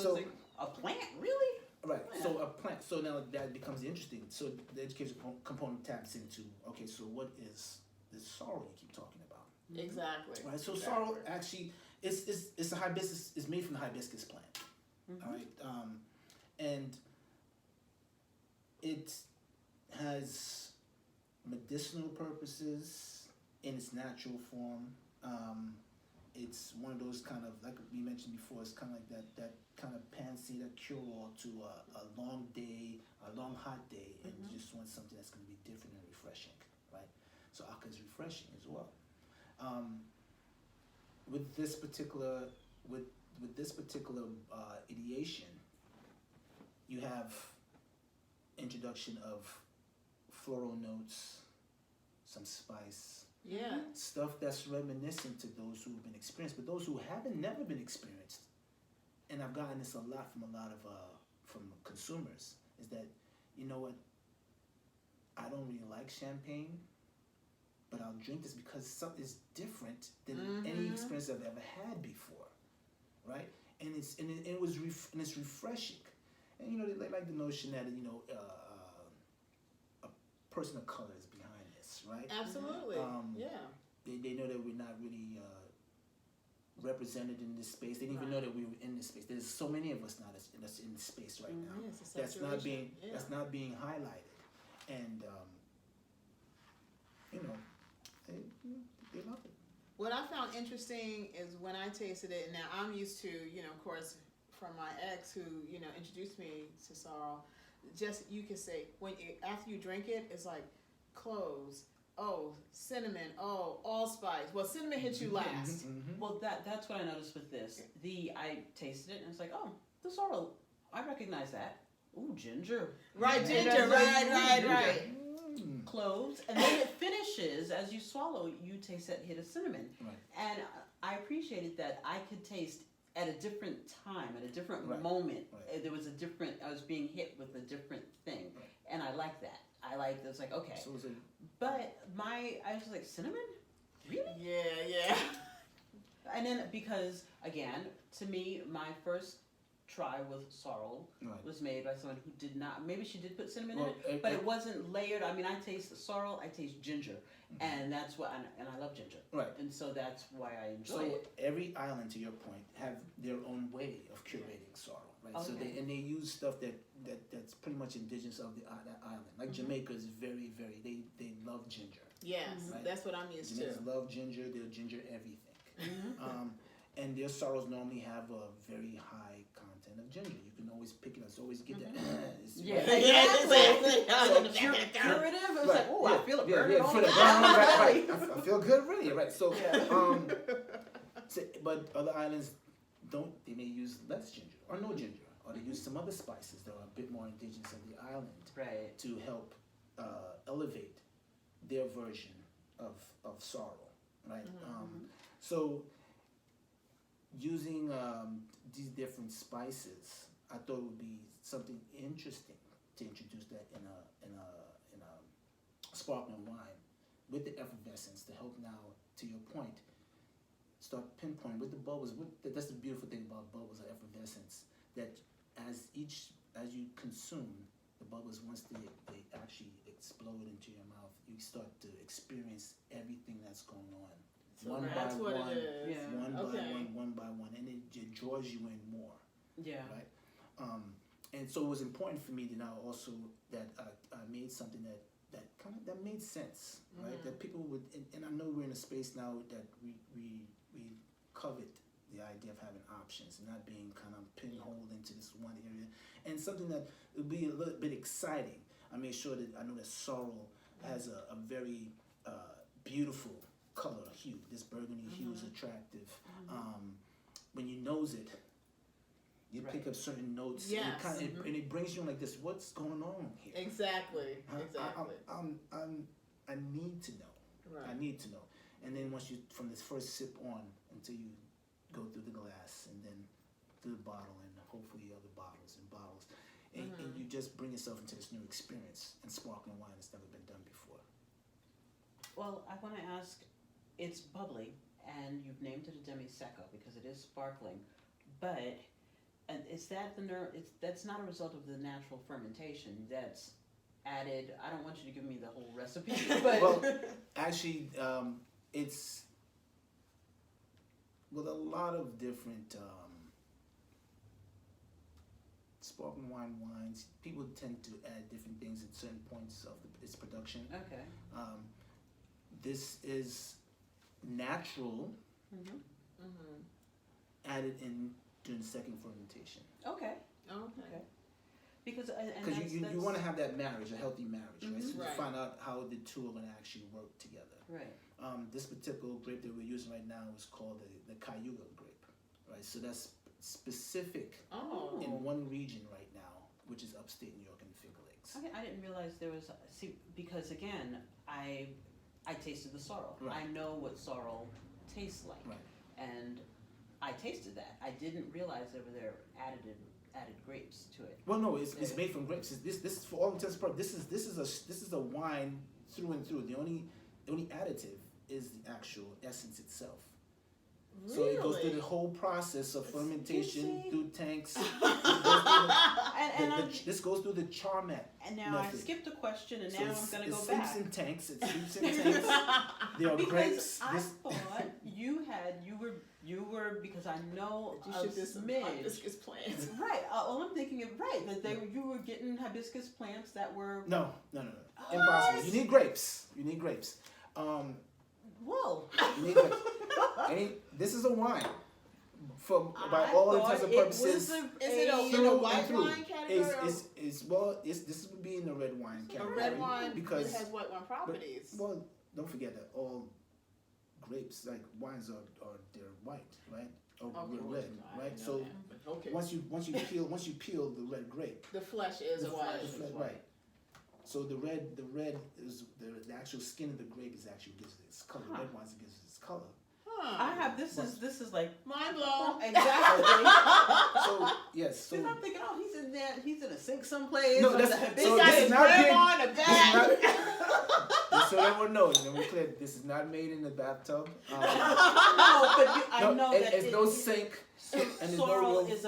So it's like a plant, really? Right. Yeah. So a plant. So now that becomes interesting. So the education component taps into, okay, so what is this sorrel you keep talking about? Exactly. Right. So exactly. sorrel actually it's a hibiscus. It's made from the hibiscus plant. All right. And it has medicinal purposes in its natural form. It's one of those kind of, like we mentioned before, it's kind of like that kind of panacea, that cure-all to a long day, a long hot day, and you just want something that's going to be different and refreshing, right? So Acca is refreshing as well. With this particular ideation, you have introduction of floral notes, some spice, stuff that's reminiscent to those who've been experienced, but those who haven't never been experienced, and I've gotten this a lot from from consumers, is that, you know what, I don't really like champagne, but I'll drink this because something's different than any experience I've ever had before, right? And it's refreshing, and you know, they like the notion that, you know, a person of color is behind this, right? Absolutely. They know that we're not really represented in this space. They didn't even know that we were in this space. There's so many of us now that's in this space right now. That's not being highlighted, and you know, they love it. What I found interesting is when I tasted it, and now I'm used to, you know, of course, from my ex who, you know, introduced me to sorrel, just, you can say, after you drink it, it's like cloves, oh, cinnamon, oh, allspice. Well, cinnamon hits you last. Well, that's what I noticed with this. I tasted it and it's like, oh, the sorrel, I recognize that. Ooh, ginger. Right, ginger, right. Cloves, and then it finishes, as you swallow, you taste that hit of cinnamon. Right. And I appreciated that I could taste at a different time, at a different moment. Right. There was I was being hit with a different thing. Right. And I like that. It was like, okay. So but I was like, cinnamon? Really? Yeah. And then, because, again, to me, my first try with sorrel was made by someone who did not, maybe she did put cinnamon in it, but it wasn't layered. I mean, I taste sorrel, I taste ginger, and that's what, and I love ginger. Right. And so that's why I enjoy it. So every island, to your point, have their own way of curating sorrel, right? Okay. So they use stuff that's pretty much indigenous of that island. Like Jamaica is very, very, they love ginger. Yes, right? That's what I'm used to. Jamaicans love ginger, they'll ginger everything. And their sorrels normally have a very high content of ginger. You can always pick it up. So always get that. Exactly. Curative. It was like, oh, I feel it burning all right. I feel good already, right? So, but other islands don't. They may use less ginger or no ginger, or they use some other spices that are a bit more indigenous of the island, right, to help elevate their version of sorrel, right? So using these different spices, I thought it would be something interesting to introduce that in a sparkling wine with the effervescence to help now, to your point, start pinpointing with the bubbles. That's the beautiful thing about bubbles or effervescence, that as you consume the bubbles, once they actually explode into your mouth, you start to experience everything that's going on. So one by one, and it draws you in more. Yeah. Right. And so it was important for me to now also that I made something that made sense, right? That people would, and I know we're in a space now that we covet the idea of having options and not being kind of pinholed into this one area, and something that would be a little bit exciting. I made sure that I know that sorrel has a very beautiful color hue. This burgundy hue is attractive. When you nose it, you pick up certain notes, and it brings you in like this. What's going on here? Exactly. I need to know. Right. I need to know. And then once you, from this first sip on until you go through the glass and then through the bottle and hopefully other bottles, and you just bring yourself into this new experience in sparkling wine that's never been done before. Well, I want to ask, it's bubbly, and you've named it a demi-secco because it is sparkling, but And is that that's not a result of the natural fermentation. That's added. I don't want you to give me the whole recipe, but well, actually, it's with a lot of different sparkling wines. People tend to add different things at certain points of its production. okay. This is natural, added in during the second fermentation. Okay. Okay. Because you want to have that marriage, a healthy marriage, right? So Right. to find out how the two are going to actually work together. right. This particular grape that we're using right now is called the Cayuga grape, right? So that's specific in one region right now, which is upstate New York and Finger Lakes. Okay, I didn't realize there was because again I tasted the sorrel. Right. I know what sorrel tastes like, Right. and I tasted that. I didn't realize there added grapes to it. Well, no, it's made from grapes. This is for all intents and purposes. This is a wine through and through. The only additive is the actual essence itself. Really? So it goes through the whole process of fermentation through tanks. This goes through the charmat. And now method. I skipped a question, and So now I'm going to go it back. sleeps in tanks. It sleeps in tanks. There are Because grapes. I thought you were because I know You of should do some smidge. hibiscus plants. Right. All I'm thinking is that you were getting hibiscus plants that were No. Impossible. You need grapes. Whoa. You need grapes. This is a wine. By all intents and purposes. Is it a white wine category? This would be in the red wine A category. red wine because it has white wine properties. well, don't forget that all grapes, like wines, they're white, right? Or red, right? So once you peel the red grape, the flesh is white. right? So the red is the actual skin of the grape is actually gives it its color. Red wines gives it its color. I have this is like Mind blown. exactly. So yes, so Because I'm thinking, he's in a sink someplace. No, or that's- the hibiscus. so this is not being- on a bag. just so everyone knows, and we're clear, this is not made in the bathtub. No, but I know that it's no sink. And there's no sorrel real- is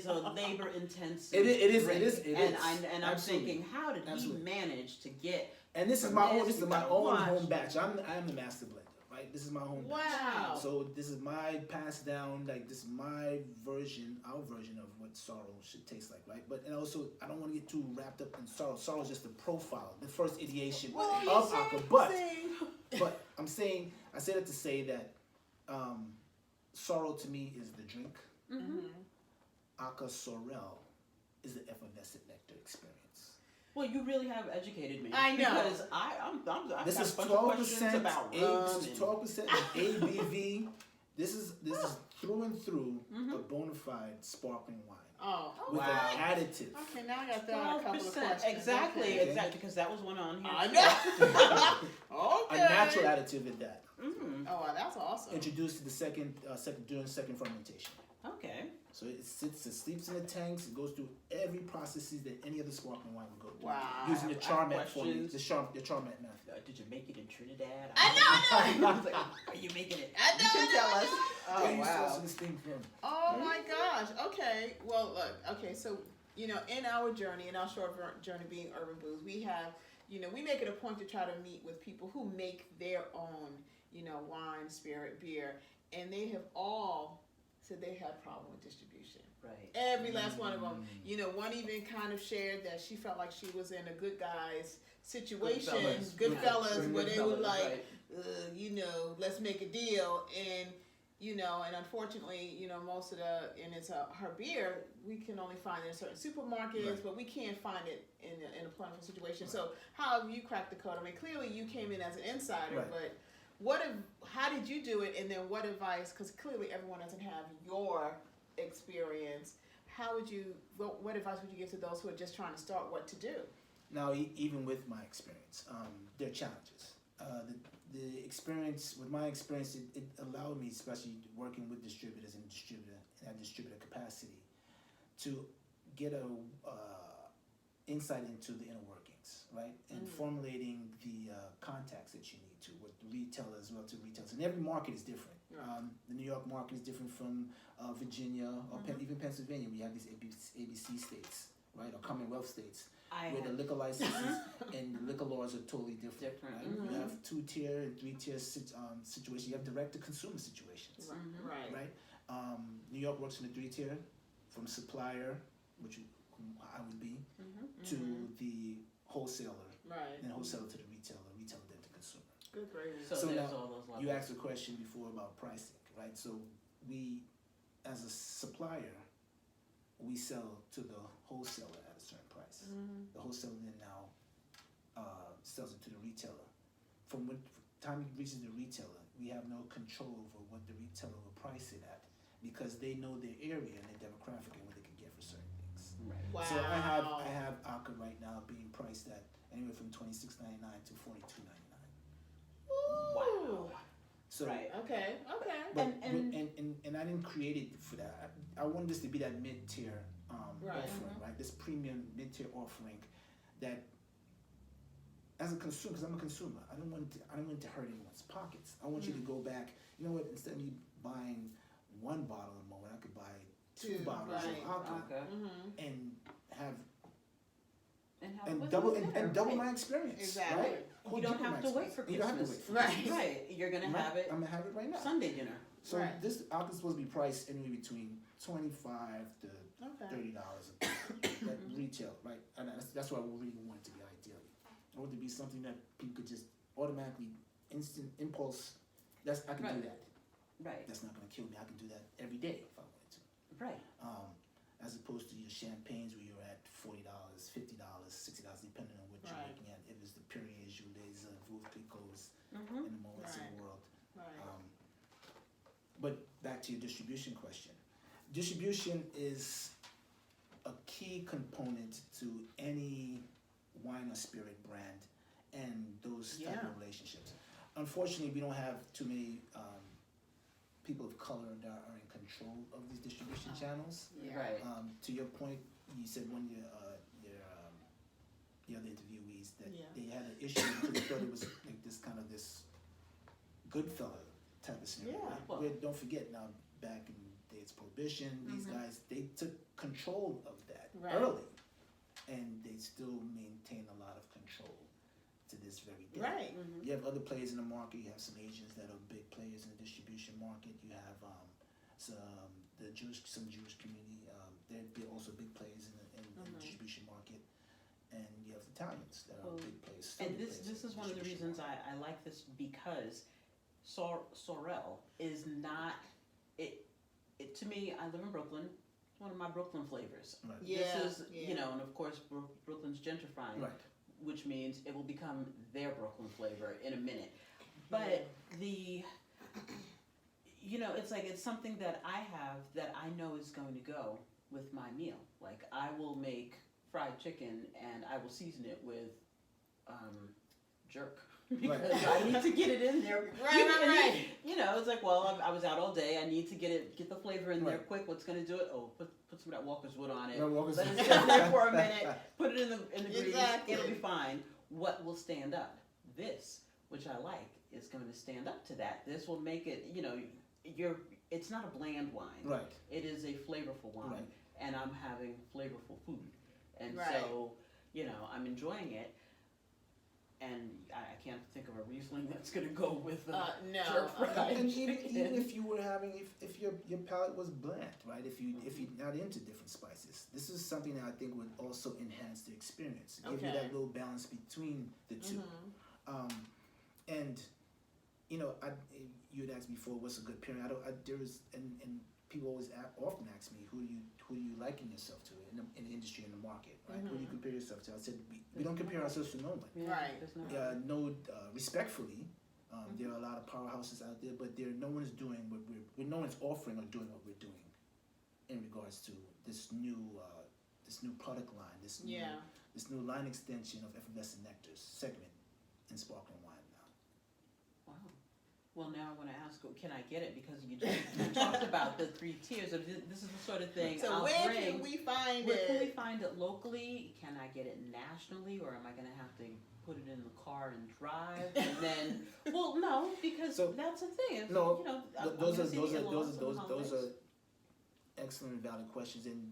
a labor intensive. It is. And I'm Absolutely. thinking, how did Absolutely. he manage to get? And this is From my own. this, This is you my gotta own watch. home batch. I'm the master blender, right? This is my home batch. Wow. So this is my passed down. Like this is my version, our version of what sorrel should taste like, right? But and also, I don't want to get too wrapped up in sorrel. Sorrel is just the profile, the first ideation of Acca. But I'm saying, I say that to say that sorrel to me is the drink. Acca Sorrel is the effervescent nectar experience. Well, you really have educated me. I know. Because I've This got is a bunch of questions 12% about This rum is and- 12% ABV. This is through and through a bona fide sparkling wine Oh, with wow. an additive. Okay, now I got that a couple of 12%. questions. Exactly, Okay. exactly, because that was one on here. I too. know. A Okay. natural additive at that. Mm-hmm. Oh, wow, that's awesome. Introduced to the during second fermentation. Okay. So it sleeps in the tanks. It goes through every processes that any other sparkling wine would go through. Wow. Using the I have charmat formula, questions. the charmat method. Did you make it in Trinidad? I know. I was like, are you making it? I know, You can I tell know, us. I Where Oh, you wow. sourcing this thing from? Oh my gosh. Okay. Well, look. Okay. So, in our journey, in our short journey being UrbanBooz, we have, we make it a point to try to meet with people who make their own, wine, spirit, beer, and they have all said they had problem with distribution. Right. Every last one of them. One even kind of shared that she felt like she was in a Good Guys situation, Goodfellas, where they were like, right. let's make a deal, and unfortunately, most of and it's her beer, we can only find it in certain supermarkets, Right. but we can't find it in a plentiful situation. Right. So how have you cracked the code? I mean, clearly you came in as an insider, Right. but how did you do it, and then what advice, because clearly everyone doesn't have your experience, what advice would you give to those who are just trying to start what to do? Now, even with my experience, there are challenges. The experience, with my experience, it allowed me, especially working with distributors in that distributor capacity, to get a insight into the inner workings. offerings, right? And formulating the contacts that you need to with retailers, relative retailers. And every market is different. Right. The New York market is different from Virginia or even Pennsylvania. We have these ABC states, right, or Commonwealth states, where the liquor licenses and the liquor laws are totally different. Right? You have 2-tier and 3-tier situations. You have direct-to-consumer situations, right? New York works in the 3-tier, from supplier, which I would be, to the wholesaler, and wholesaler to the retailer then to consumer. Good gravy. So now, all those levels. you asked a question before about pricing, right? So we, as a supplier, we sell to the wholesaler at a certain price. The wholesaler then now sells it to the retailer. From when time it reaches the retailer, we have no control over what the retailer will price it at, because they know their area and their demographic and what they can get for certain things. Right. Wow. So I have Acca right now being priced at anywhere from $26.99 to $42.99. Wow. So Okay. but and I didn't create it for that. I wanted this to be that mid-tier offering, right? This premium mid-tier offering that, as a consumer, because I'm a consumer, I don't want it to hurt anyone's pockets. I want you to go back. You know what? Instead of me buying one bottle of Moet, I could buy two bottles of Acca and have double my experience. Exactly. Right? You don't have to wait for Christmas. You don't have to wait for Christmas. Right. You're gonna have it. I'm gonna have it right now. Sunday dinner. So this Acca is supposed to be priced anywhere between $25 to $30 at retail, right? And that's what I really want it to be ideally. I want it to be something that people could just automatically, instant impulse. I can do that. Right. That's not gonna kill me. I can do that every day if I wanted to. Right. As opposed to your champagnes where you're at $40, $50, $60, depending on what you're looking at. It was the Perrier, Joules, Veuve Clicquots, and the Moets of the world. But back to your distribution question. Distribution is a key component to any wine or spirit brand and those type of relationships. Unfortunately, we don't have too many people of color that are in control of these distribution channels. Right. To your point, you said one of your other interviewees that they had an issue because they thought it was like this good fella type of scenario. Well, Don't forget now, back in the days of Prohibition, these guys, they took control of that early, and they still maintain a lot of control to this very day. Right. You have other players in the market. You have some Asians that are big players in the distribution market. You have some Jewish community. They're also big players in the distribution market, and you have Italians that are big players. And this is one of the reasons I like this, because Sorel is not it. To me, I live in Brooklyn. It's one of my Brooklyn flavors. Right. This is and of course Brooklyn's gentrifying. Right. Which means it will become their Brooklyn flavor in a minute. But it's something that I have that I know is going to go with my meal. Like, I will make fried chicken and I will season it with jerk. Because I need to get it in there. Right. It's like, well, I was out all day. I need to get the flavor in there quick. What's going to do it? Oh, put some of that Walker's Wood on it. Let it sit there for a minute. Put it in the grease. It'll be fine. What will stand up? This, which I like, is going to stand up to that. This will make it, it's not a bland wine. Right. It is a flavorful wine. Right. And I'm having flavorful food. And so, I'm enjoying it. And I can't think of a Riesling that's going to go with jerk fried and chicken. even if you were having, if your palate was bland, right? If you're not into different spices, this is something that I think would also enhance the experience, give you that little balance between the two. And you had asked before, what's a good pairing? And people always often ask me, who do you liken yourself to in the industry, in the market, right? Who do you compare yourself to? I said we don't compare ourselves to no one. Right. Respectfully, there are a lot of powerhouses out there, but no one is doing no one's offering or doing what we're doing in regards to this new product line, this new line extension of effervescent nectars segment in sparkling wine now. Wow. Well, now I want to ask, can I get it? Because you talked about the 3 tiers of this is the sort of thing So I'll where bring. can we find Where it? can we find it locally? Can I get it nationally, or am I going to have to put it in the car and drive? And then, well, no, because that's the thing. If, no, you know, those are excellent, valid questions, and